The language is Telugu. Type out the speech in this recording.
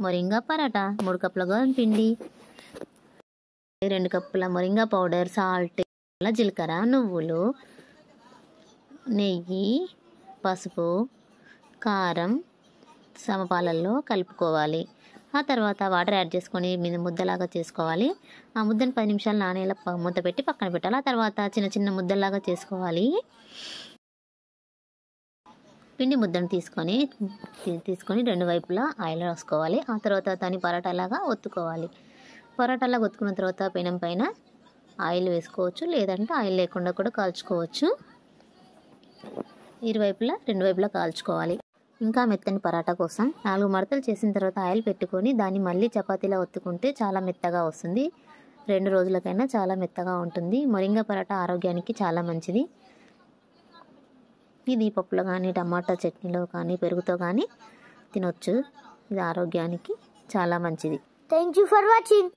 మొరింగా పరాటా, 3 కప్పుల గోధుమ పిండి, 2 కప్పుల మొరింగా పౌడర్, సాల్ట్, జీలకర్ర, నువ్వులు, నెయ్యి, పసుపు, కారం సమపాలల్లో కలుపుకోవాలి. ఆ తర్వాత వాటర్ యాడ్ చేసుకొని ముద్దలాగా చేసుకోవాలి. ఆ ముద్దను 10 నిమిషాలు నానేలా మూత పెట్టి పక్కన పెట్టాలి. ఆ తర్వాత చిన్న చిన్న ముద్దలాగా చేసుకోవాలి. పిండి ముద్దను తీసుకొని 2 వైపులా ఆయిల్ రాసుకోవాలి. ఆ తర్వాత దాన్ని పరాటాలాగా ఒత్తుకోవాలి. పరాటాలాగా ఒత్తుకున్న తర్వాత పెనం పైన ఆయిల్ వేసుకోవచ్చు, లేదంటే ఆయిల్ లేకుండా కూడా కాల్చుకోవచ్చు. 2 వైపులా కాల్చుకోవాలి. ఇంకా మెత్తని పరాటా కోసం 4 మడతలు చేసిన తర్వాత ఆయిల్ పెట్టుకొని దాన్ని మళ్ళీ చపాతీలా ఒత్తుకుంటే చాలా మెత్తగా వస్తుంది. 2 రోజులకైనా చాలా మెత్తగా ఉంటుంది. మొరింగా పరాటా ఆరోగ్యానికి చాలా మంచిది. ఇది పప్పులో కానీ, టమాటా చట్నీలో కానీ, పెరుగుతో కానీ తినొచ్చు. ఇది ఆరోగ్యానికి చాలా మంచిది. Thank you for watching.